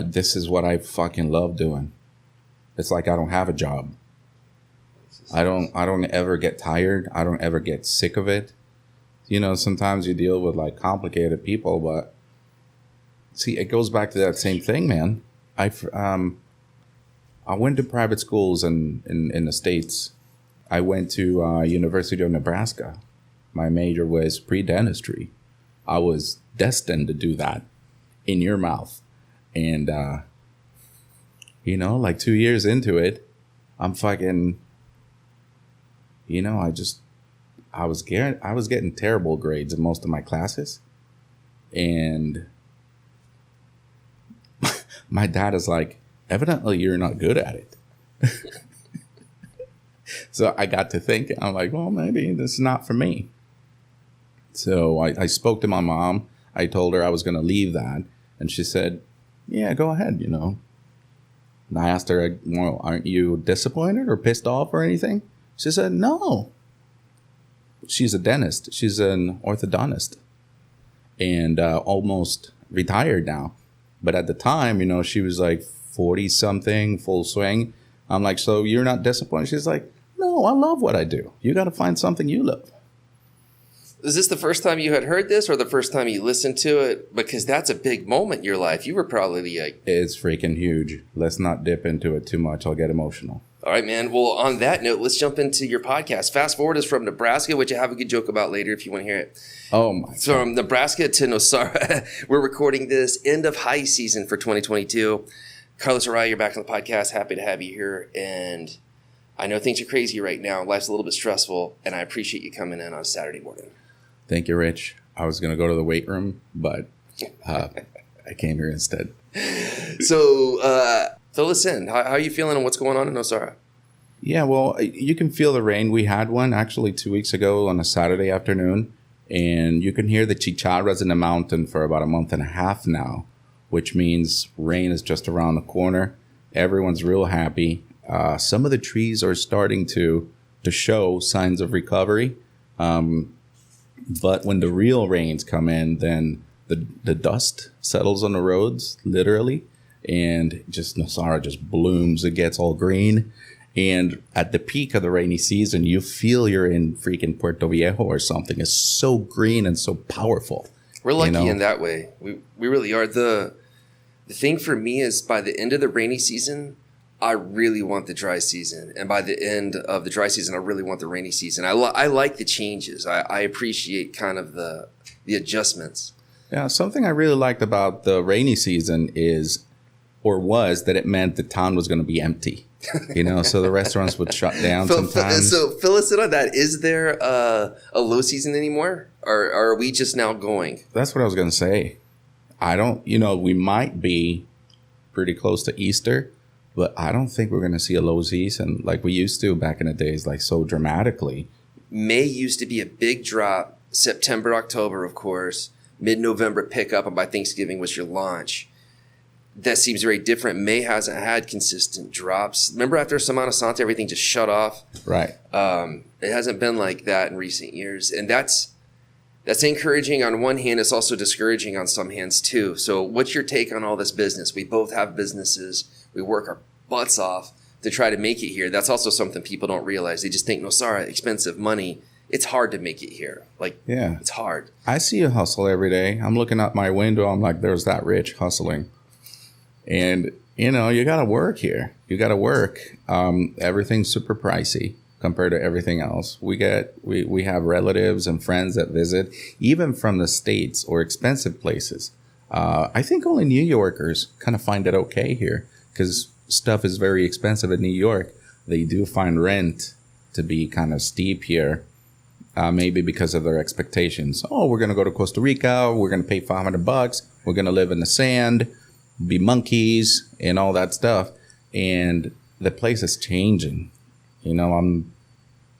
This is what I fucking love doing. It's like I don't have a job. I don't ever get tired. I don't ever get sick of it. You know, sometimes you deal with like complicated people, but see, it goes back to that same thing, man. I went to private schools in the States. I went to University of Nebraska. My major was pre-dentistry. I was destined to do that in your mouth. And, you know, like 2 years into it, I'm fucking, you know, I was getting terrible grades in most of my classes. And my dad is like, evidently you're not good at it. So I got to thinking, I'm like, well, maybe this is not for me. So I spoke to my mom. I told her I was going to leave that. And she said, yeah, go ahead, you know. And I asked her, well, aren't you disappointed or pissed off or anything? She said, no. She's a dentist. She's an orthodontist. And almost retired now. But at the time, you know, she was like 40-something, full swing. I'm like, so you're not disappointed? She's like, no, I love what I do. You got to find something you love. Is this the first time you had heard this or the first time you listened to it? Because that's a big moment in your life. You were probably like... It's freaking huge. Let's not dip into it too much. I'll get emotional. All right, man. Well, on that note, let's jump into your podcast. Fast Forward is from Nebraska, which I have a good joke about later if you want to hear it. Oh, my God. From Nebraska to Nosara. We're recording this end of high season for 2022. Carlos Araya, you're back on the podcast. Happy to have you here. And I know things are crazy right now. Life's a little bit stressful, and I appreciate you coming in on a Saturday morning. Thank you, Rich. I was going to go to the weight room, but I came here instead. So fill us in. How are you feeling and what's going on in Nosara? Yeah, well, you can feel the rain. We had one actually 2 weeks ago on a Saturday afternoon, and you can hear the chicharras in the mountain for about a month and a half now, which means rain is just around the corner. Everyone's real happy. Some of the trees are starting to show signs of recovery. But when the real rains come in, then the dust settles on the roads, literally, and just Nosara just blooms. It gets all green. And at the peak of the rainy season, you feel you're in freaking Puerto Viejo or something. It's so green and so powerful. We're lucky in that way. We really are. The thing for me is by the end of the rainy season, I really want the dry season. And by the end of the dry season, I really want the rainy season. I like the changes. I appreciate kind of the adjustments. Yeah, something I really liked about the rainy season was that it meant the town was going to be empty. You know, so the restaurants would shut down sometimes. So fill us in on that. Is there a low season anymore? Or are we just now going? That's what I was going to say. We might be pretty close to Easter. But I don't think we're going to see a low season like we used to back in the days, like so dramatically. May used to be a big drop. September, October, of course. Mid-November pickup, and by Thanksgiving was your launch. That seems very different. May hasn't had consistent drops. Remember after Semana Santa, everything just shut off? Right. It hasn't been like that in recent years. And that's encouraging on one hand. It's also discouraging on some hands too. So what's your take on all this business? We both have businesses. We work our butts off to try to make it here. That's also something people don't realize. They just think, Nosara, expensive money. It's hard to make it here. Yeah, it's hard. I see a hustle every day. I'm looking out my window. I'm like, there's that Rich hustling. And, you know, you got to work here. You got to work. Everything's super pricey compared to everything else. We have relatives and friends that visit, even from the States or expensive places. I think only New Yorkers kind of find it okay here because stuff is very expensive in New York. They do find rent to be kind of steep here, maybe because of their expectations. Oh, we're going to go to Costa Rica. We're going to pay $500. We're going to live in the sand, be monkeys and all that stuff. And the place is changing. You know,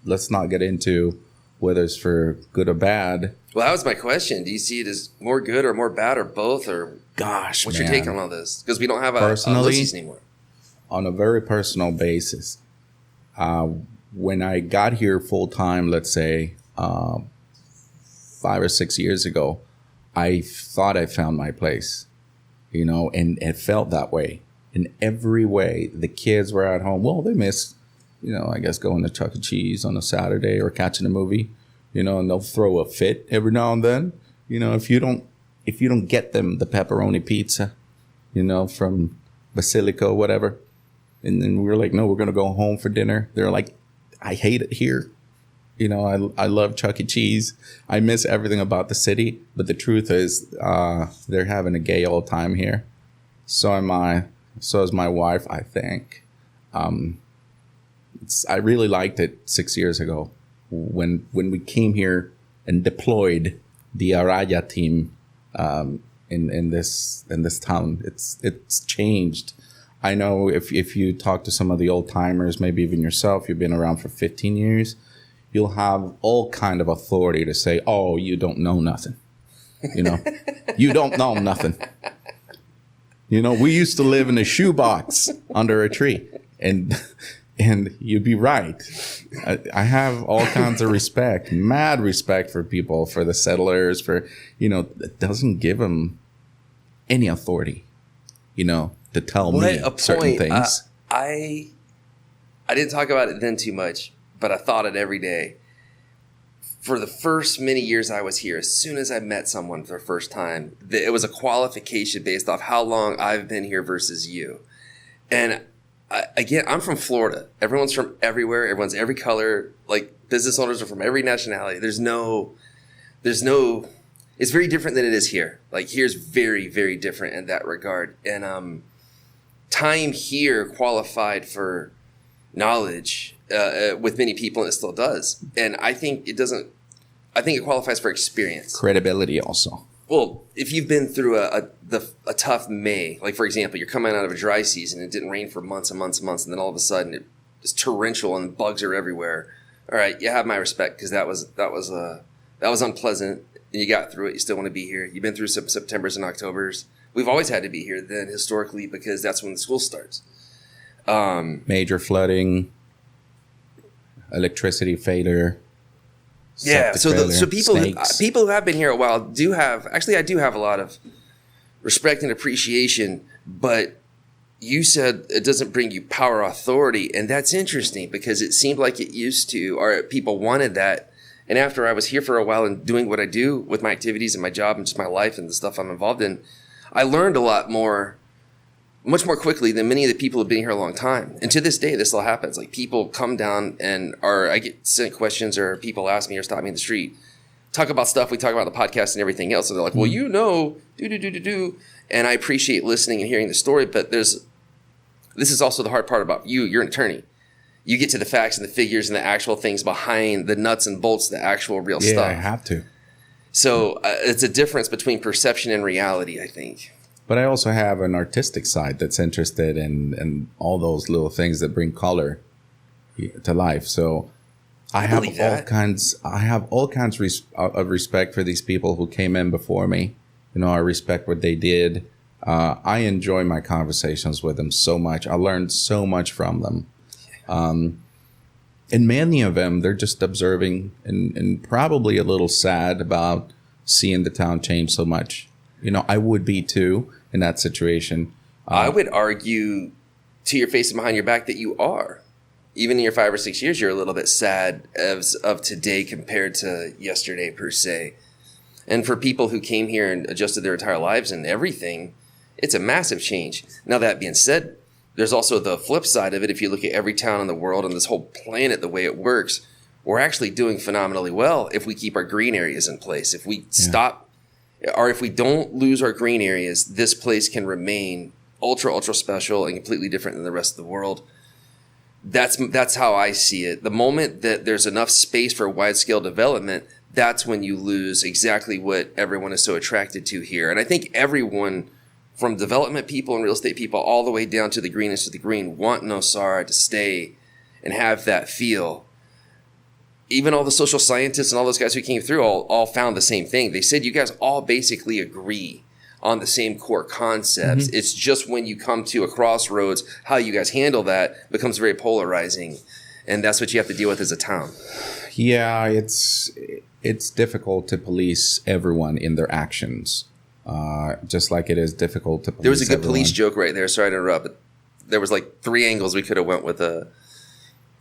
let's not get into whether it's for good or bad. Well, that was my question. Do you see it as more good or more bad or both? Or gosh, what's your take on all this? Because we don't have a low season anymore. On a very personal basis, when I got here full time, let's say 5 or 6 years ago, I thought I found my place. and it felt that way in every way. The kids were at home. Well, they miss, I guess going to Chuck E. Cheese on a Saturday or catching a movie, and they'll throw a fit every now and then. If you don't get them the pepperoni pizza, from Basilico, whatever. And then we were like, no, we're going to go home for dinner. They're like, I hate it here. I love Chuck E. Cheese. I miss everything about the city. But the truth is, they're having a gay old time here. So am I. So is my wife, I think. I really liked it 6 years ago when we came here and deployed the Araya team in this town. It's changed. I know if you talk to some of the old timers, maybe even yourself, you've been around for 15 years, you'll have all kind of authority to say, oh, you don't know nothing. You don't know nothing. We used to live in a shoebox under a tree, and you'd be right. I have all kinds of respect, mad respect for people, for the settlers, for, it doesn't give them any authority, to tell me certain things. I didn't talk about it then too much, but I thought it every day. For the first many years I was here, as soon as I met someone for the first time, it was a qualification based off how long I've been here versus you. And again, I'm from Florida. Everyone's from everywhere. Everyone's every color. Like, business owners are from every nationality. There's no, it's very different than it is here. Like, here's very, very different in that regard. And time here qualified for knowledge with many people, and it still does. And I think it doesn't, I think it qualifies for experience. Credibility also. Well, if you've been through a tough May, like, for example, you're coming out of a dry season, it didn't rain for months and months and months, and then all of a sudden it's torrential and bugs are everywhere. All right, you have my respect, because that was unpleasant, and you got through it. You still want to be here. You've been through some Septembers and Octobers. We've always had to be here then, historically, because that's when the school starts. Major flooding, electricity failure. Yeah, so people who have been here a while do have, actually I do have a lot of respect and appreciation, but you said it doesn't bring you power or authority, and that's interesting because it seemed like it used to, or people wanted that. And after I was here for a while and doing what I do with my activities and my job and just my life and the stuff I'm involved in, I learned a lot more, much more quickly than many of the people who have been here a long time. And to this day, this still happens. Like, people come down and I get sent questions, or people ask me or stop me in the street, talk about stuff. We talk about the podcast and everything else. And they're like, well, do. And I appreciate listening and hearing the story. But this is also the hard part about you. You're an attorney. You get to the facts and the figures and the actual things behind the nuts and bolts, the actual real stuff. Yeah, I have to. So it's a difference between perception and reality, I think. But I also have an artistic side that's interested in all those little things that bring color to life. So I have all kinds of respect for these people who came in before me. I respect what they did. I enjoy my conversations with them so much. I learned so much from them. And many of them, they're just observing and probably a little sad about seeing the town change so much. I would be too in that situation. I would argue to your face and behind your back that you are. Even in your 5 or 6 years, you're a little bit sad of today compared to yesterday, per se. And for people who came here and adjusted their entire lives and everything, it's a massive change. Now, that being said, there's also the flip side of it. If you look at every town in the world and this whole planet, the way it works, we're actually doing phenomenally well if we keep our green areas in place. If we stop, or if we don't lose our green areas, this place can remain ultra, ultra special and completely different than the rest of the world. That's how I see it. The moment that there's enough space for wide-scale development, that's when you lose exactly what everyone is so attracted to here. And I think everyone, from development people and real estate people all the way down to the greenest of the green, want Nosara to stay and have that feel. Even all the social scientists and all those guys who came through all found the same thing. They said you guys all basically agree on the same core concepts. Mm-hmm. It's just when you come to a crossroads, how you guys handle that becomes very polarizing. And that's what you have to deal with as a town. Yeah, it's difficult to police everyone in their actions. just like it is difficult to police There was a good everyone. police joke right there. Sorry to interrupt, but there was like 3 angles we could have went with a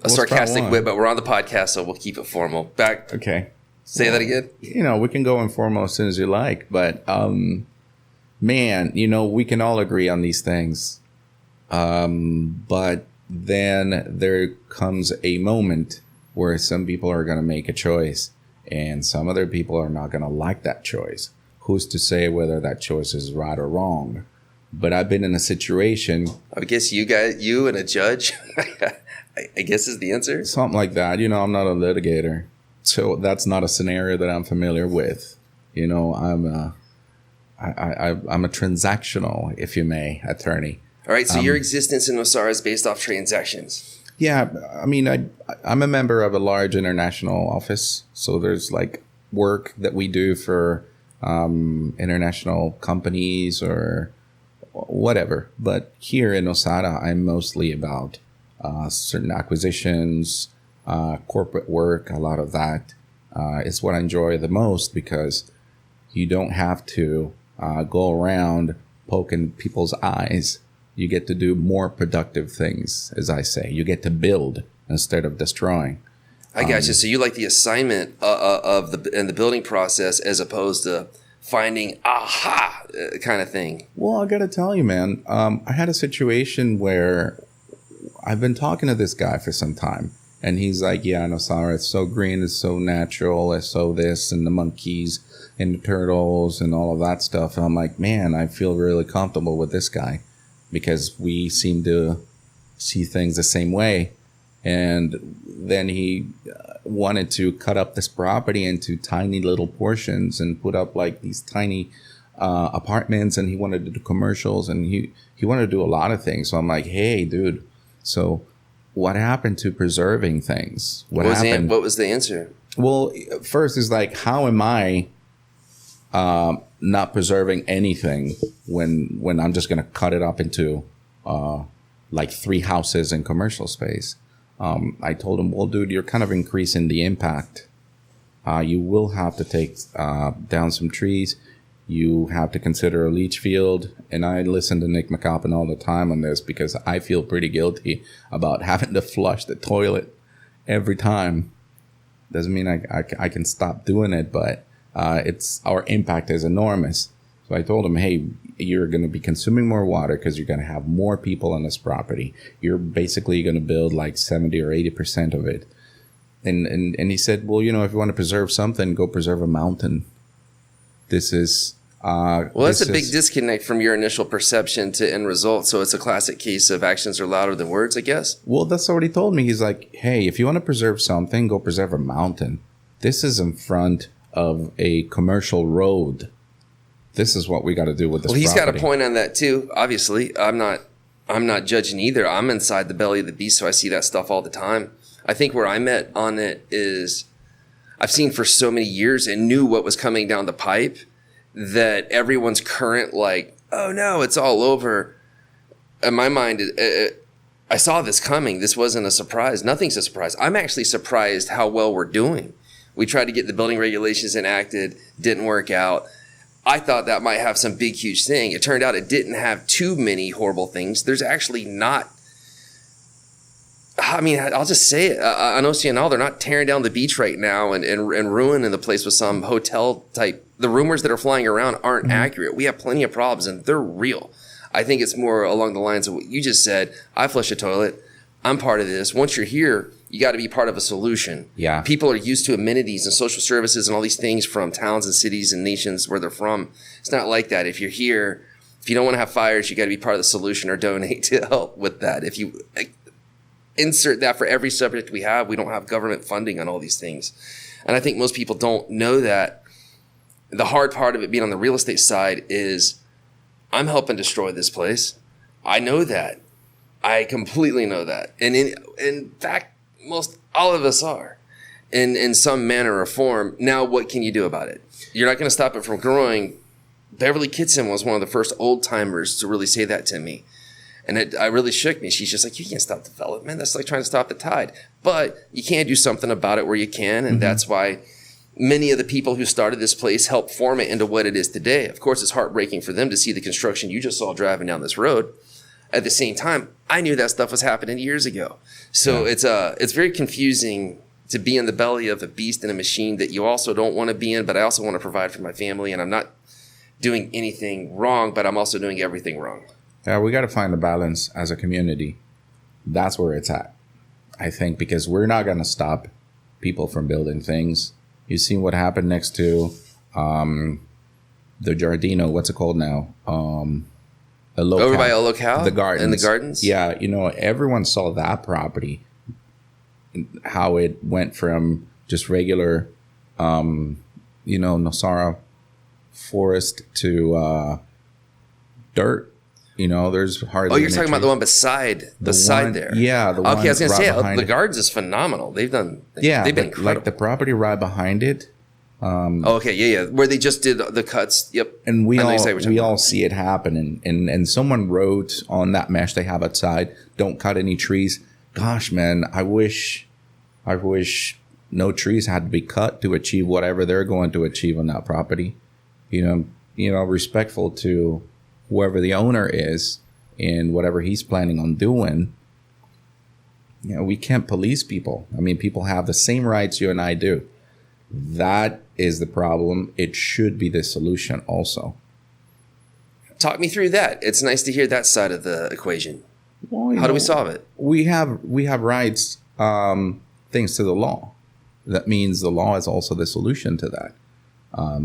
sarcastic wit, but we're on the podcast, so we'll keep it formal. Back. Okay. Say that again. We can go informal as soon as you like, but man, we can all agree on these things. But then there comes a moment where some people are going to make a choice and some other people are not going to like that choice. Who's to say whether that choice is right or wrong? But I've been in a situation. I guess you and a judge, I guess is the answer. Something like that. I'm not a litigator. So that's not a scenario that I'm familiar with. I'm a transactional, if you may, attorney. All right. So your existence in Nosara is based off transactions. Yeah. I mean, I'm a member of a large international office. So there's like work that we do for international companies or whatever. But here in Nosara, I'm mostly about certain acquisitions, corporate work. A lot of that is what I enjoy the most because you don't have to go around poking people's eyes. You get to do more productive things, as I say. You get to build instead of destroying. I got you. So you like the assignment of the building process as opposed to finding aha kind of thing. Well, I got to tell you, man, I had a situation where I've been talking to this guy for some time. And he's like, yeah, Nosara, it's so green, it's so natural, it's so this, and the monkeys and the turtles and all of that stuff. And I'm like, man, I feel really comfortable with this guy because we seem to see things the same way. And then he wanted to cut up this property into tiny little portions and put up like these tiny apartments, and he wanted to do commercials, and he wanted to do a lot of things. So I'm like, hey, dude, so what happened to preserving things? What happened? What was the answer? Well, first is like, how am I not preserving anything when I'm just going to cut it up into like 3 houses in commercial space? I told him, well, dude, you're kind of increasing the impact. You will have to take down some trees. You have to consider a leach field. And I listen to Nick McAlpin all the time on this because I feel pretty guilty about having to flush the toilet every time. Doesn't mean I can stop doing it, but our impact is enormous. So I told him, hey, you're going to be consuming more water because you're going to have more people on this property. You're basically going to build like 70 or 80% of it. And he said, well, if you want to preserve something, go preserve a mountain. This is... that's a big disconnect from your initial perception to end result. So it's a classic case of actions are louder than words, I guess. Well, that's what he told me. He's like, hey, if you want to preserve something, go preserve a mountain. This is in front of a commercial road. This is what we got to do with this property. He's got a point on that too. Obviously, I'm not judging either. I'm inside the belly of the beast, so I see that stuff all the time. I think where I'm at on it is I've seen for so many years and knew what was coming down the pipe that everyone's current like, oh no, it's all over. In my mind, I saw this coming. This wasn't a surprise. Nothing's a surprise. I'm actually surprised how well we're doing. We tried to get the building regulations enacted, didn't work out. I thought that might have some big, huge thing. It turned out it didn't have too many horrible things. There's actually not. I mean, I'll just say it. On Oceanal, they're not tearing down the beach right now and ruining the place with some hotel type. The rumors that are flying around aren't accurate. We have plenty of problems, and they're real. I think it's more along the lines of what you just said. I flush a toilet. I'm part of this. Once you're here, you got to be part of a solution. Yeah. People are used to amenities and social services and all these things from towns and cities and nations where they're from. It's not like that. If you're here, if you don't want to have fires, you got to be part of the solution or donate to help with that. If you insert that for every subject we have, we don't have government funding on all these things. And I think most people don't know that. The hard part of it being on the real estate side is I'm helping destroy this place. I know that. I completely know that. And in fact, most all of us are in some manner or form. Now, what can you do about it? You're not going to stop it from growing. Beverly Kitson was one of the first old timers to really say that to me. And it really shook me. She's just like, you can't stop development. That's like trying to stop the tide. But you can do something about it where you can. And that's why many of the people who started this place helped form it into what it is today. Of course, it's heartbreaking for them to see the construction you just saw driving down this road. At the same time, I knew that stuff was happening years ago. So it's very confusing to be in the belly of a beast and a machine that you also don't want to be in, but I also want to provide for my family, and I'm not doing anything wrong, but I'm also doing everything wrong. Yeah, we got to find the balance as a community. That's where it's at, I think, because we're not going to stop people from building things. You've seen what happened next to the Giardino. What's it called now? Over by El Local? The gardens. And the gardens? Yeah, everyone saw that property, how it went from just regular, Nosara forest to dirt. There's hardly. Oh, you're talking about the one beside there. Yeah, the one. Okay, I was going to say the it. Gardens is phenomenal. They've been incredible. Like the property right behind it. Okay, yeah, where they just did the cuts. Yep. And we all see it happen. And someone wrote on that mesh they have outside, "Don't cut any trees." Gosh, man, I wish no trees had to be cut to achieve whatever they're going to achieve on that property. Respectful to whoever the owner is and whatever he's planning on doing. We can't police people. I mean, people have the same rights you and I do. That is the problem. It should be the solution also. Talk me through that. It's nice to hear that side of the equation. Well, How do we solve it? We have rights, thanks to the law. That means the law is also the solution to that.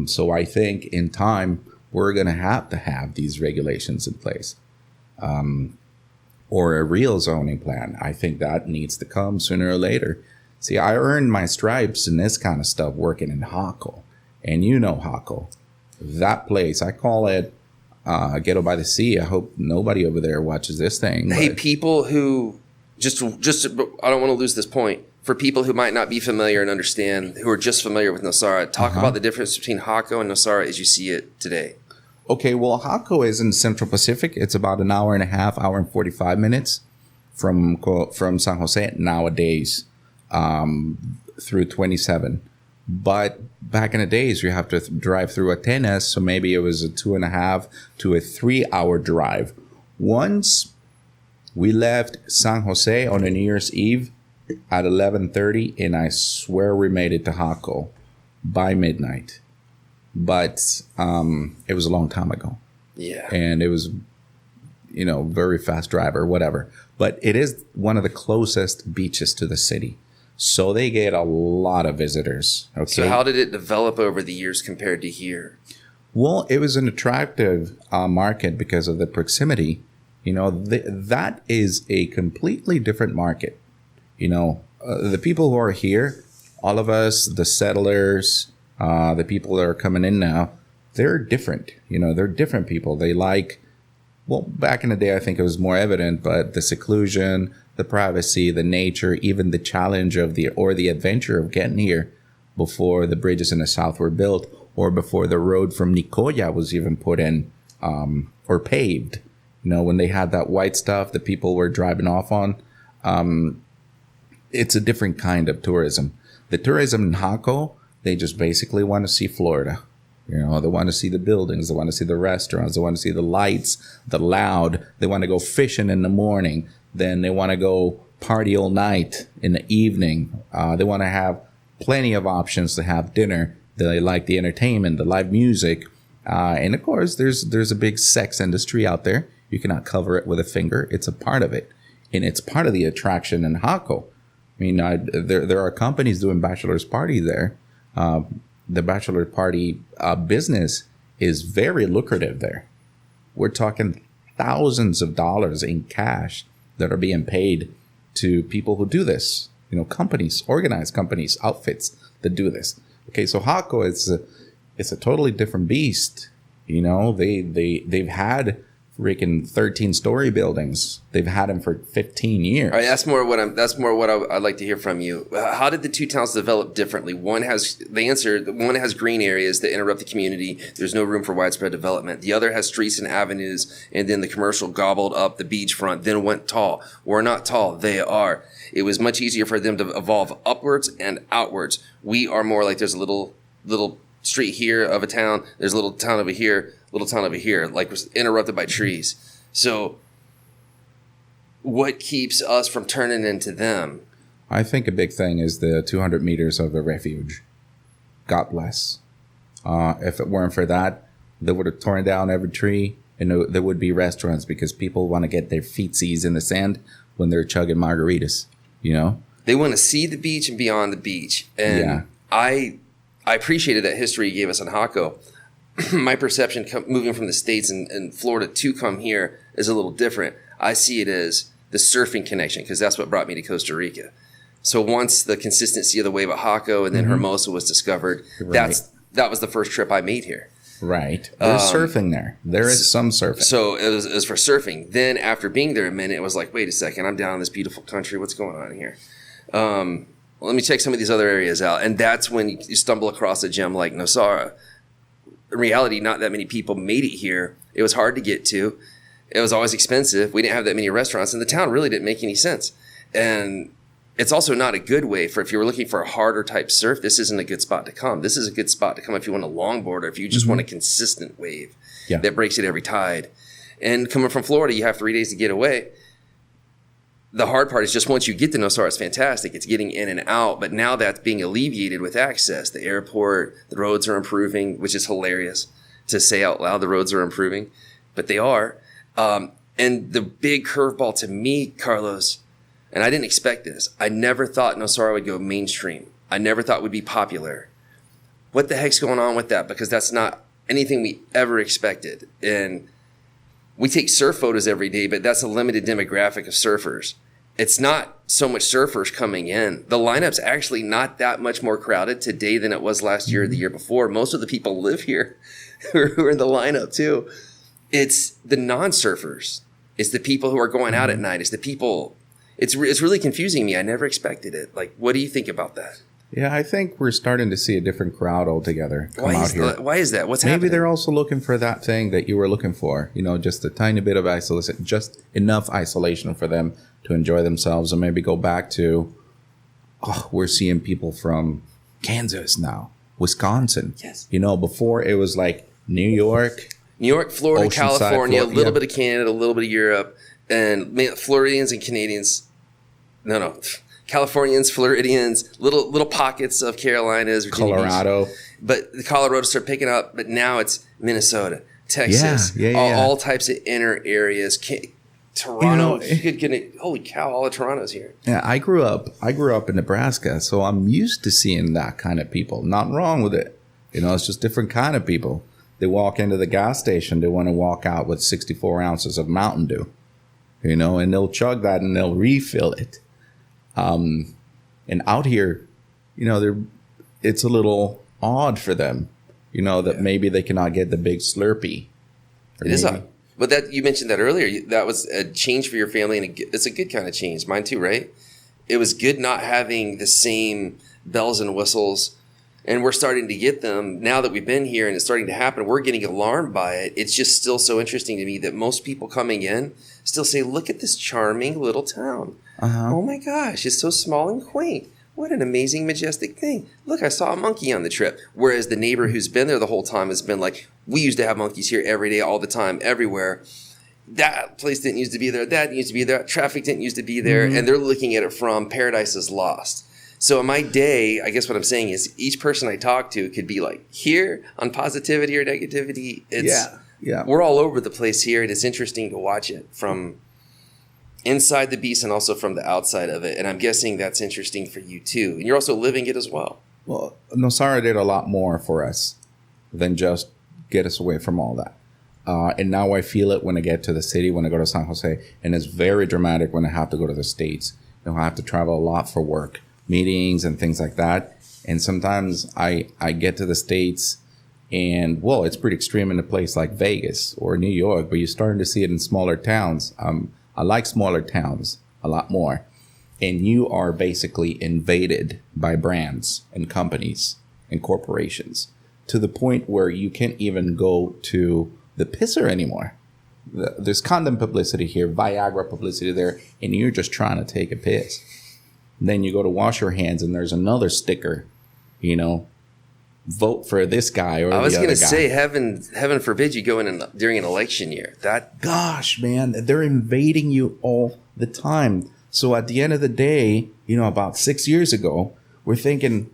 So I think in time, we're going to have these regulations in place, or a real zoning plan. I think that needs to come sooner or later. See, I earned my stripes in this kind of stuff working in Jaco, and Jaco, that place, I call it Ghetto by the Sea. I hope nobody over there watches this thing. Hey, people who just I don't want to lose this point. For people who might not be familiar and understand, who are just familiar with Nosara, talk about the difference between Jaco and Nosara as you see it today. Okay, well, Jaco is in Central Pacific. It's about an hour and a half, hour and 45 minutes from San Jose nowadays, through 27. But back in the days, you have to drive through Atenas, so maybe it was a 2.5 to a 3 hour drive. Once we left San Jose on a New Year's Eve at 11:30, and I swear we made it to Jaco by midnight. But it was a long time ago. Yeah. And it was, very fast driver, whatever. But it is one of the closest beaches to the city. So they get a lot of visitors. Okay. So how did it develop over the years compared to here? Well, it was an attractive market because of the proximity. That is a completely different market. The people who are here, all of us, the settlers, the people that are coming in now, they're different. They're different people. They like, well, back in the day, I think it was more evident, but the seclusion, the privacy, the nature, even the challenge of the adventure of getting here before the bridges in the south were built, or before the road from Nicoya was even put in, or paved. When they had that white stuff that people were driving off on. It's a different kind of tourism. The tourism in Jaco, they just basically want to see Florida. They want to see the buildings. They want to see the restaurants. They want to see the lights, the loud. They want to go fishing in the morning. Then they want to go party all night in the evening. They want to have plenty of options to have dinner. They like the entertainment, the live music. And of course, there's a big sex industry out there. You cannot cover it with a finger. It's a part of it. And it's part of the attraction in Jaco. I mean, there are companies doing bachelor's party there. The bachelor party business is very lucrative there. We're talking thousands of dollars in cash that are being paid to people who do this. Companies, organized companies, outfits that do this. Okay, so Jaco it's a totally different beast. They've had freaking 13-story buildings. They've had them for 15 years. All right, that's more what I'd like to hear from you. How did the two towns develop differently? One has green areas that interrupt the community. There's no room for widespread development. The other has streets and avenues, and then the commercial gobbled up the beachfront, then went tall. We're not tall. They are. It was much easier for them to evolve upwards and outwards. We are more like there's a little little street here of a town. There's a little town over here, like was interrupted by trees. So what keeps us from turning into them? I think a big thing is the 200 meters of the refuge. God bless. If it weren't for that, they would have torn down every tree, and there would be restaurants because people want to get their feetsies in the sand when they're chugging margaritas, you know? They want to see the beach and beyond the beach. And I appreciated that history you gave us on Jaco. My perception moving from the States and Florida to come here is a little different. I see it as the surfing connection because that's what brought me to Costa Rica. So once the consistency of the wave at Jaco and then Hermosa was discovered, that was the first trip I made here. Right. There's surfing there. There is some surfing. So it was for surfing. Then after being there a minute, it was like, wait a second, I'm down in this beautiful country. What's going on here? Let me check some of these other areas out. And that's when you stumble across a gem like Nosara. In reality, not that many people made it here. It was hard to get to. It was always expensive. We didn't have that many restaurants, and the town really didn't make any sense. And it's also not a good way for if you were looking for a harder type surf, this isn't a good spot to come. This is a good spot to come if you want a longboard or if you just want a consistent wave that breaks at every tide. And coming from Florida, you have 3 days to get away. The hard part is just once you get to Nosara, it's fantastic. It's getting in and out. But now that's being alleviated with access. The airport, the roads are improving, which is hilarious to say out loud. The roads are improving, but they are. And the big curveball to me, Carlos, and I didn't expect this. I never thought Nosara would go mainstream. I never thought it would be popular. What the heck's going on with that? Because that's not anything we ever expected. And we take surf photos every day, but that's a limited demographic of surfers. It's not so much surfers coming in. The lineup's actually not that much more crowded today than it was last year or the year before. Most of the people live here who are in the lineup too. It's the non-surfers. It's the people who are going out at night. It's the people. It's really confusing me. I never expected it. Like, what do you think about that? Yeah, I think we're starting to see a different crowd altogether come out here. Why is that? What's happening? Maybe they're also looking for that thing that you were looking for. You know, just a tiny bit of isolation, just enough isolation for them to enjoy themselves and maybe go back to, we're seeing people from Kansas now, Wisconsin. Yes. You know, before it was like New York, Florida, Oceanside, California, a little yeah. bit of Canada, a little bit of Europe, and Floridians and Canadians. No. Californians, Floridians, little pockets of Carolinas, Virginia Colorado. Beach. But the Colorado started picking up, but now it's Minnesota, Texas, Yeah. all types of inner areas. Toronto, holy cow, all of Toronto's here. Yeah, I grew up in Nebraska, so I'm used to seeing that kind of people. Not wrong with it. You know, it's just different kind of people. They walk into the gas station, they want to walk out with 64 ounces of Mountain Dew, you know, and they'll chug that and they'll refill it. And out here, you know, it's a little odd for them, you know, that maybe they cannot get the big Slurpee. It is odd. But that you mentioned that earlier. That was a change for your family, and it's a good kind of change. Mine too, right? It was good not having the same bells and whistles, and we're starting to get them now that we've been here, and it's starting to happen. We're getting alarmed by it. It's just still so interesting to me that most people coming in still say, "Look at this charming little town. Oh my gosh, it's so small and quaint. What an amazing, majestic thing. Look, I saw a monkey on the trip." Whereas the neighbor who's been there the whole time has been like, "We used to have monkeys here every day, all the time, everywhere. That place didn't used to be there. That didn't used to be there. Traffic didn't used to be there." And they're looking at it from Paradise is Lost. So in my day, I guess what I'm saying is each person I talk to could be like here on positivity or negativity. We're all over the place here, and it's interesting to watch it from inside the beast and also from the outside of it. And I'm guessing that's interesting for you too. And you're also living it as well. Well, Nosara did a lot more for us than just get us away from all that. And now I feel it when I get to the city, when I go to San Jose. And it's very dramatic when I have to go to the States. You know, I have to travel a lot for work, meetings and things like that. And sometimes I get to the States and, well, it's pretty extreme in a place like Vegas or New York, but you're starting to see it in smaller towns. I like smaller towns a lot more. And you are basically invaded by brands and companies and corporations to the point where you can't even go to the pisser anymore. There's condom publicity here, Viagra publicity there, and you're just trying to take a piss. Then you go to wash your hands and there's another sticker, you know, vote for this guy or the other guy. I was going to say, heaven forbid you go in during an election year. Gosh, man, they're invading you all the time. So at the end of the day, about 6 years ago, we're thinking,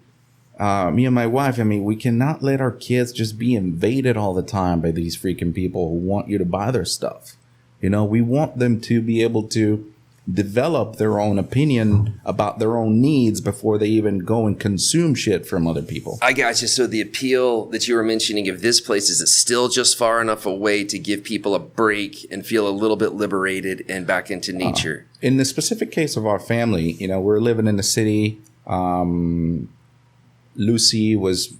me and my wife, we cannot let our kids just be invaded all the time by these freaking people who want you to buy their stuff. We want them to be able to develop their own opinion about their own needs before they even go and consume shit from other people. I got you. So the appeal that you were mentioning of this place, is it still just far enough away to give people a break and feel a little bit liberated and back into nature? In the specific case of our family, we're living in the city. Lucy was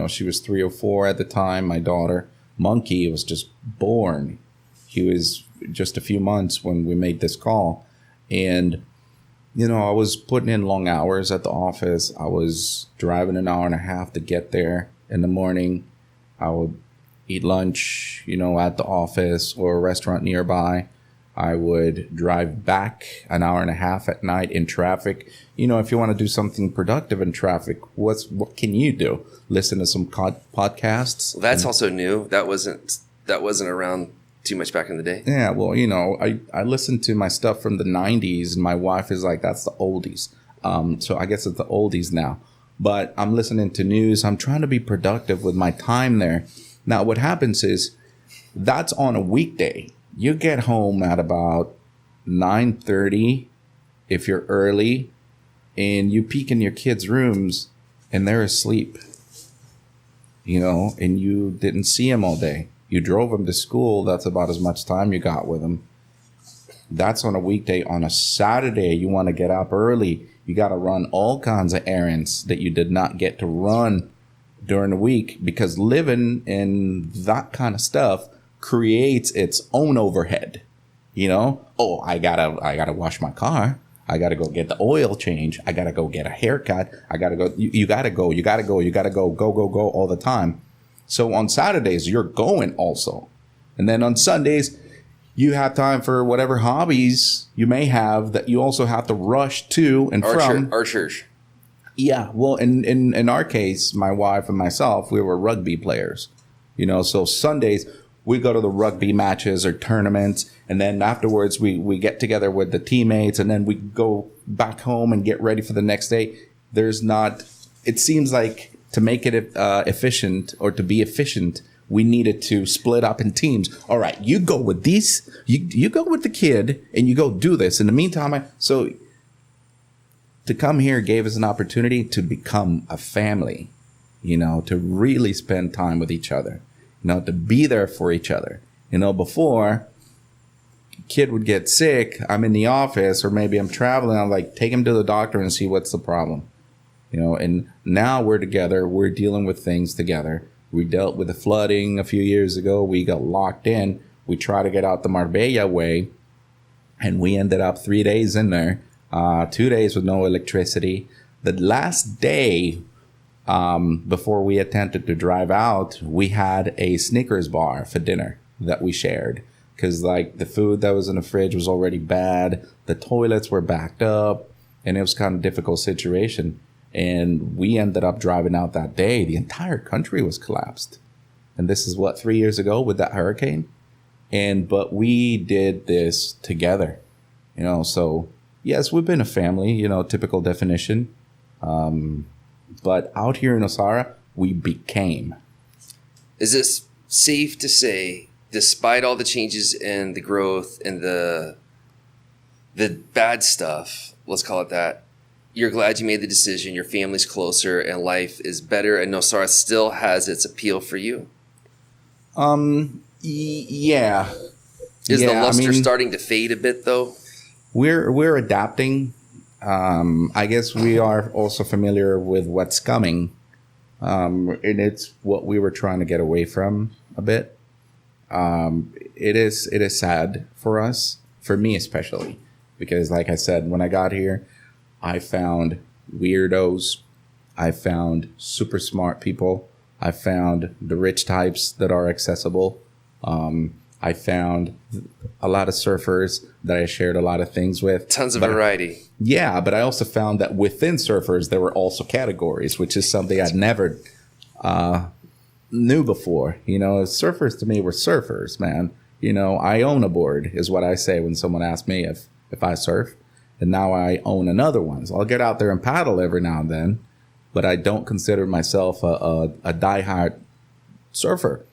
she was 3 or 4 at the time. My daughter, Monkey, was just born. He was just a few months when we made this call. And, I was putting in long hours at the office. I was driving an hour and a half to get there in the morning. I would eat lunch, at the office or a restaurant nearby. I would drive back an hour and a half at night in traffic. If you want to do something productive in traffic, what can you do? Listen to some podcasts. Well, that's also new. That wasn't around too much back in the day. Yeah, well, I listened to my stuff from the 90s, and my wife is like, that's the oldies. So I guess it's the oldies now. But I'm listening to news. I'm trying to be productive with my time there. Now, what happens is that's on a weekday. You get home at about 9:30 if you're early, and you peek in your kids' rooms, and they're asleep. And you didn't see them all day. You drove them to school. That's about as much time you got with them. That's on a weekday. On a Saturday, you want to get up early. You got to run all kinds of errands that you did not get to run during the week, because living in that kind of stuff creates its own overhead. Oh, I gotta wash my car. I gotta go get the oil change. I gotta go get a haircut. I gotta go. You gotta go go all the time. So on Saturdays, you're going also. And then on Sundays, you have time for whatever hobbies you may have that you also have to rush to and from. Archers. Yeah. Well, in our case, my wife and myself, we were rugby players. So Sundays, we go to the rugby matches or tournaments. And then afterwards, we get together with the teammates, and then we go back home and get ready for the next day. It seems like, to make it efficient, or to be efficient, we needed to split up in teams. All right, you go with these, you go with the kid, and you go do this. In the meantime, so to come here gave us an opportunity to become a family, to really spend time with each other, to be there for each other. Before, kid would get sick, I'm in the office, or maybe I'm traveling, I'm like, take him to the doctor and see what's the problem. And now we're together. We're dealing with things together. We dealt with the flooding a few years ago. We got locked in. We tried to get out the Marbella way, and we ended up 3 days in there, 2 days with no electricity. The last day before we attempted to drive out, we had a Snickers bar for dinner that we shared, because the food that was in the fridge was already bad. The toilets were backed up, and it was kind of a difficult situation. And we ended up driving out that day. The entire country was collapsed. And this is 3 years ago with that hurricane. But we did this together, so yes, we've been a family, typical definition. But out here in Nosara, we became. Is it safe to say, despite all the changes and the growth and the bad stuff, let's call it that, you're glad you made the decision, your family's closer, and life is better, and Nosara still has its appeal for you? Yeah. Is the luster starting to fade a bit, though? We're adapting. I guess we are also familiar with what's coming, and it's what we were trying to get away from a bit. It is sad for us, for me especially, because like I said, when I got here, I found weirdos. I found super smart people. I found the rich types that are accessible. I found a lot of surfers that I shared a lot of things with. Tons of variety. Yeah, but I also found that within surfers, there were also categories, which is something I'd never knew before. Surfers to me were surfers, man. I own a board is what I say when someone asks me if I surf. And now I own another one. So I'll get out there and paddle every now and then, but I don't consider myself a diehard surfer.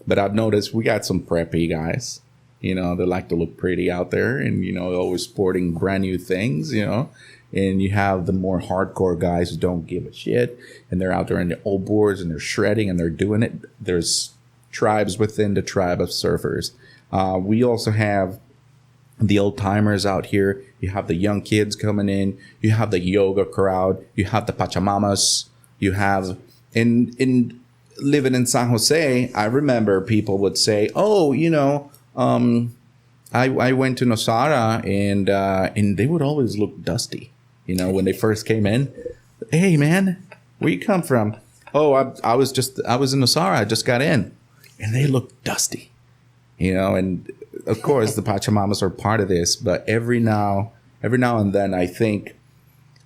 But I've noticed we got some preppy guys, they like to look pretty out there and, always sporting brand new things, and you have the more hardcore guys who don't give a shit and they're out there in the old boards and they're shredding and they're doing it. There's tribes within the tribe of surfers. We also have the old timers out here. You have the young kids coming in. You have the yoga crowd. You have the Pachamamas. You have in living in San Jose. I remember people would say, "Oh, I went to Nosara and they would always look dusty. When they first came in. Hey, man, where you come from? Oh, I was in Nosara. I just got in, and they look dusty. And of course the Pachamamas are part of this, but every now and then I think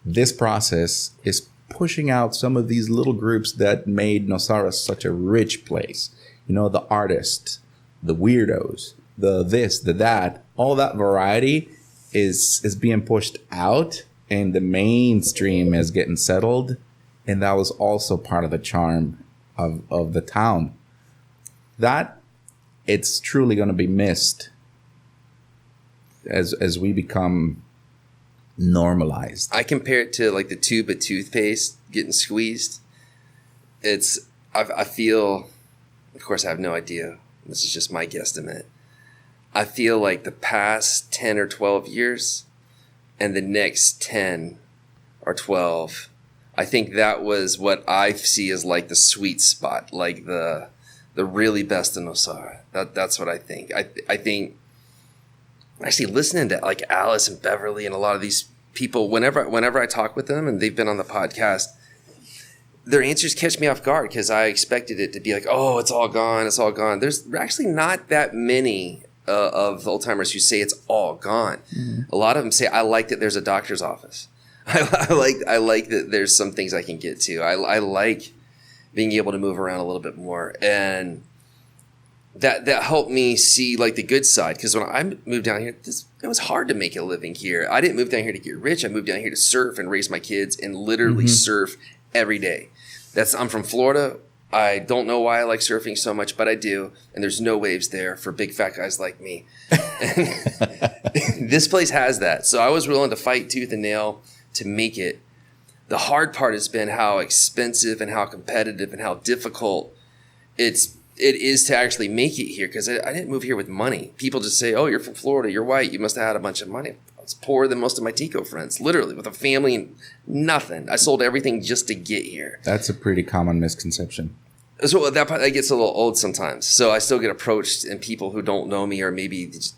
this process is pushing out some of these little groups that made Nosara such a rich place. The artists, the weirdos, the this, the that, all that variety is being pushed out and the mainstream is getting settled. And that was also part of the charm of the town. That it's truly going to be missed as we become normalized. I compare it to like the tube of toothpaste getting squeezed. I feel, of course I have no idea. This is just my guesstimate. I feel like the past 10 or 12 years and the next 10 or 12, I think that was what I see as like the sweet spot, like the really best in Nosara. That's what I think. I think actually listening to like Alice and Beverly and a lot of these people, whenever I talk with them and they've been on the podcast, their answers catch me off guard because I expected it to be like, oh, it's all gone. It's all gone. There's actually not that many of the old timers who say it's all gone. Mm-hmm. A lot of them say, I like that there's a doctor's office. I like that there's some things I can get to. I like being able to move around a little bit more. And that helped me see like the good side. Because when I moved down here, it was hard to make a living here. I didn't move down here to get rich. I moved down here to surf and raise my kids and literally surf every day. I'm from Florida. I don't know why I like surfing so much, but I do. And there's no waves there for big fat guys like me. This place has that. So I was willing to fight tooth and nail to make it. The hard part has been how expensive and how competitive and how difficult it is to actually make it here, because I didn't move here with money. People just say, oh, you're from Florida, you're white, you must have had a bunch of money. I was poorer than most of my Tico friends, literally, with a family and nothing. I sold everything just to get here. That's a pretty common misconception. So that gets a little old sometimes. So I still get approached, and people who don't know me, or maybe just,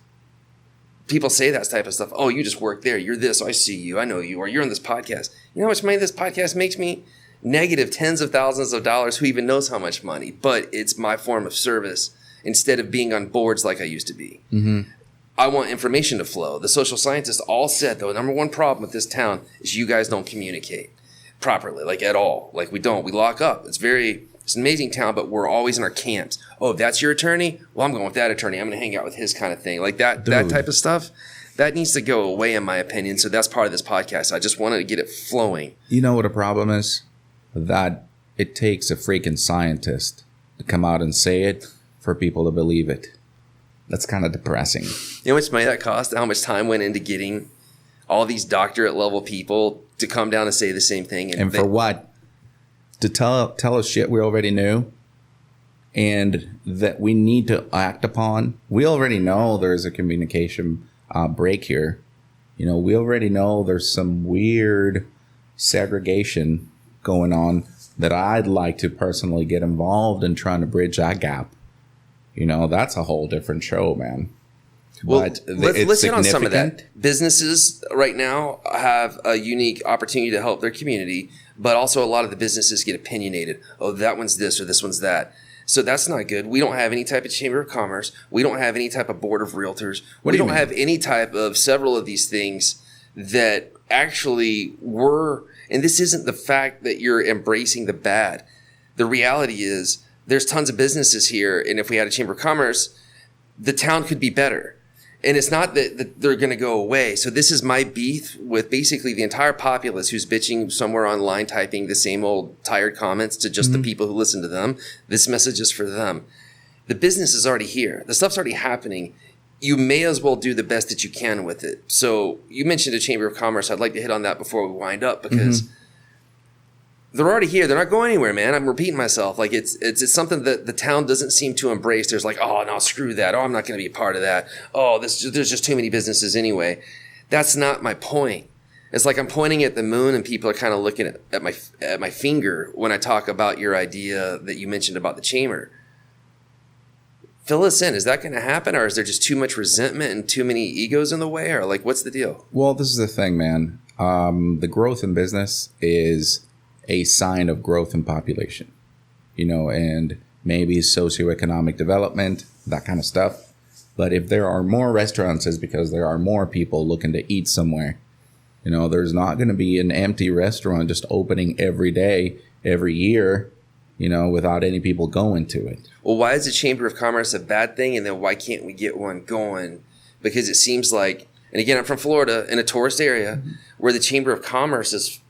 people say that type of stuff. Oh, you just work there. You're this. I see you. I know you. Or you're on this podcast. You know how much money this podcast makes me? Negative tens of thousands of dollars. Who even knows how much money? But it's my form of service instead of being on boards like I used to be. Mm-hmm. I want information to flow. The social scientists all said, the number one problem with this town is you guys don't communicate properly, like at all. Like we don't. We lock up. It's an amazing town, but we're always in our camps. Oh, that's your attorney? Well, I'm going with that attorney. I'm going to hang out with his kind of thing. Like that type of stuff, that needs to go away, in my opinion. So that's part of this podcast. I just wanted to get it flowing. You know what the problem is? That it takes a freaking scientist to come out and say it for people to believe it. That's kind of depressing. You know how much money that cost? How much time went into getting all these doctorate level people to come down and say the same thing? And for what? To tell us shit we already knew and that we need to act upon. We already know there's a communication break here. We already know there's some weird segregation going on that I'd like to personally get involved in trying to bridge that gap. That's a whole different show, man. Well, let's hit on some of that. Businesses right now have a unique opportunity to help their community, but also a lot of the businesses get opinionated. Oh, that one's this or this one's that. So that's not good. We don't have any type of chamber of commerce. We don't have any type of board of realtors. We don't have any type of several of these things that actually were, and this isn't the fact that you're embracing the bad. The reality is there's tons of businesses here, and if we had a chamber of commerce, the town could be better. And it's not that they're going to go away. So this is my beef with basically the entire populace who's bitching somewhere online, typing the same old tired comments to just the people who listen to them. This message is for them. The business is already here. The stuff's already happening. You may as well do the best that you can with it. So you mentioned a chamber of commerce. I'd like to hit on that before we wind up, because they're already here. They're not going anywhere, man. I'm repeating myself. Like it's something that the town doesn't seem to embrace. There's like, oh no, screw that. Oh, I'm not going to be a part of that. Oh, there's just too many businesses anyway. That's not my point. It's like I'm pointing at the moon and people are kind of looking at my finger when I talk about your idea that you mentioned about the chamber. Fill us in. Is that going to happen, or is there just too much resentment and too many egos in the way, or like what's the deal? Well, this is the thing, man. The growth in business is a sign of growth in population, and maybe socioeconomic development, that kind of stuff. But if there are more restaurants, it's because there are more people looking to eat somewhere. There's not going to be an empty restaurant just opening every day, every year, without any people going to it. Well, why is the Chamber of Commerce a bad thing? And then why can't we get one going? Because it seems like, and again, I'm from Florida, in a tourist area where the Chamber of Commerce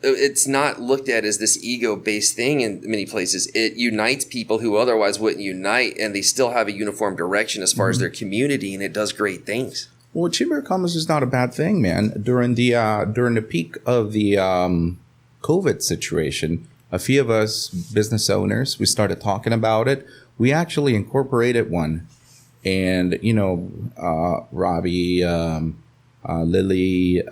it's not looked at as this ego-based thing in many places. It unites people who otherwise wouldn't unite, and they still have a uniform direction as far as their community, and it does great things. Well, Chamber of Commerce is not a bad thing, man. During the peak of the COVID situation, a few of us business owners, we started talking about it. We actually incorporated one. And, Robbie, Lily,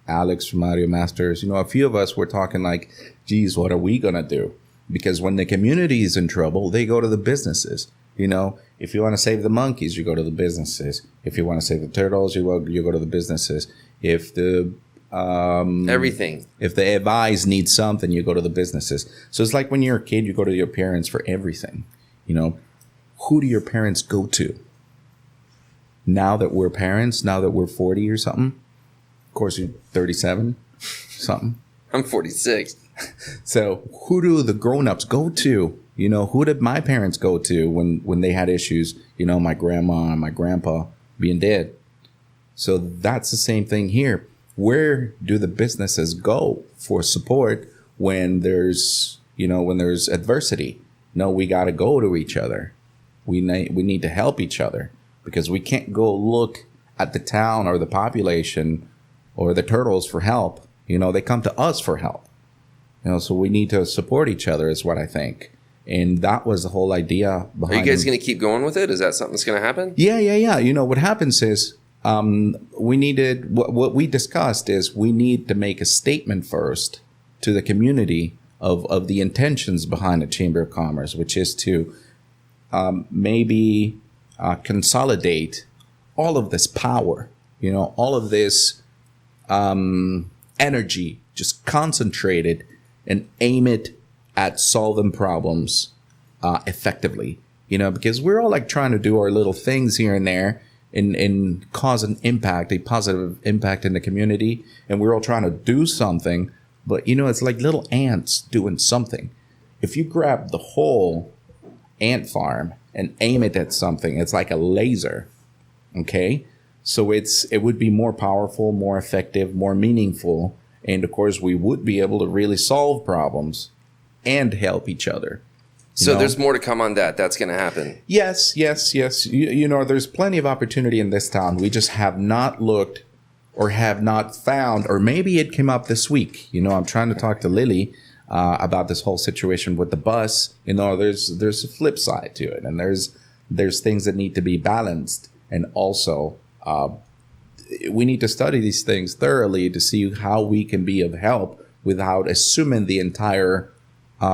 Alex from Mario Masters, a few of us were talking like, geez, what are we going to do? Because when the community is in trouble, they go to the businesses. If you want to save the monkeys, you go to the businesses. If you want to save the turtles, you go to the businesses. If the everything. If the advice needs something, you go to the businesses. So it's like when you're a kid, you go to your parents for everything. Who do your parents go to? Now that we're parents, now that we're 40 or something, of course you're 37, something. I'm 46. So who do the grown-ups go to? Who did my parents go to when they had issues? My grandma and my grandpa being dead. So that's the same thing here. Where do the businesses go for support when there's adversity? No, we got to go to each other. We need to help each other, because we can't go look at the town or the population or the turtles for help. They come to us for help. So we need to support each other is what I think. And that was the whole idea behind it. Are you guys going to keep going with it? Is that something that's going to happen? Yeah. What happens is we needed, what we discussed is we need to make a statement first to the community of the intentions behind the Chamber of Commerce, which is to maybe consolidate all of this power, all of this energy, just concentrated and aim it at solving problems effectively, because we're all like trying to do our little things here and there and cause an impact, a positive impact in the community. And we're all trying to do something, but it's like little ants doing something. If you grab the whole ant farm and aim it at something, it's like a laser. Okay. So it would be more powerful, more effective, more meaningful. And of course we would be able to really solve problems and help each other. So there's more to come on that. That's going to happen. Yes. There's plenty of opportunity in this town. We just have not looked or have not found, or maybe it came up this week. I'm trying to talk to Lily about this whole situation with the bus. There's a flip side to it, and there's things that need to be balanced, and also we need to study these things thoroughly to see how we can be of help without assuming the entire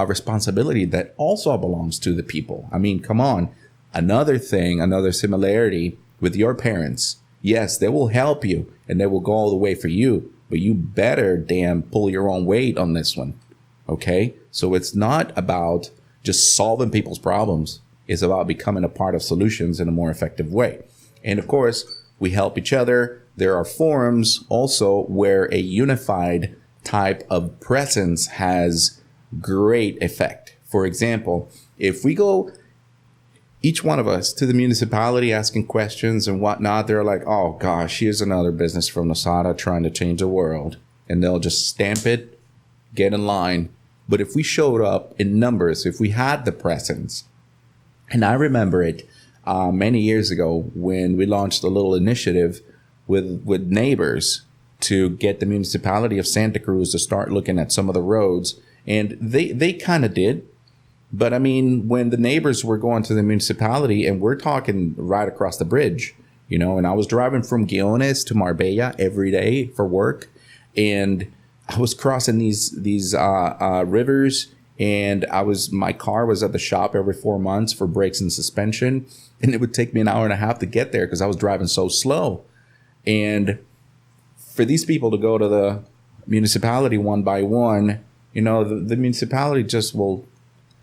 responsibility that also belongs to the people. I mean, come on. Another similarity with your parents. Yes, they will help you and they will go all the way for you, but you better damn pull your own weight on this one. Okay? So it's not about just solving people's problems. It's about becoming a part of solutions in a more effective way. And of course, we help each other. There are forums also where a unified type of presence has great effect. For example, if we go, each one of us, to the municipality asking questions and whatnot, they're like, oh gosh, here's another business from Nosara trying to change the world. And they'll just stamp it, get in line. But if we showed up in numbers, if we had the presence, and I remember it many years ago when we launched a little initiative with neighbors to get the municipality of Santa Cruz to start looking at some of the roads. And they kind of did. But I mean, when the neighbors were going to the municipality, and we're talking right across the bridge, you know, and I was driving from Guiones to Marbella every day for work, and I was crossing these rivers, and my car was at the shop every 4 months for brakes and suspension, and it would take me an hour and a half to get there because I was driving so slow. And for these people to go to the municipality one by one, you know, the municipality will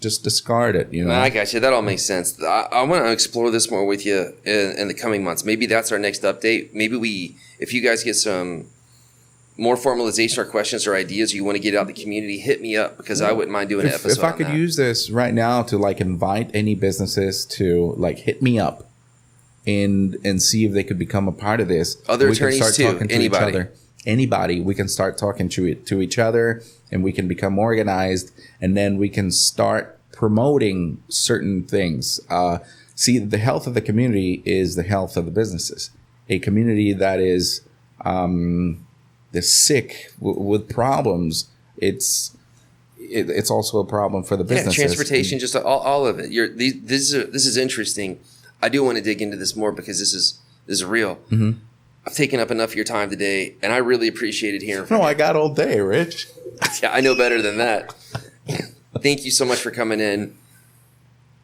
just discard it, you know. I got you. That all makes sense. I want to explore this more with you in the coming months. Maybe that's our next update. Maybe if you guys get some more formalization or questions or ideas you want to get out in the community, hit me up, because I wouldn't mind doing an episode. If I could use this right now to like invite any businesses to like hit me up and see if they could become a part of this. Other attorneys too. Anybody, we can start talking to each other, and we can become organized, and then we can start promoting certain things. See, the health of the community is the health of the businesses. A community that is sick with problems, it's also a problem for the businesses. Yeah, transportation, just all of it. This is interesting. I do want to dig into this more because this is real. Mm-hmm. I've taken up enough of your time today, and I really appreciated hearing from you. I got all day, Rich. Yeah, I know better than that. Thank you so much for coming in.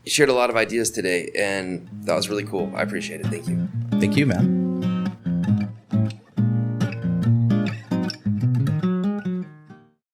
You shared a lot of ideas today, and that was really cool. I appreciate it. Thank you. Thank you, man.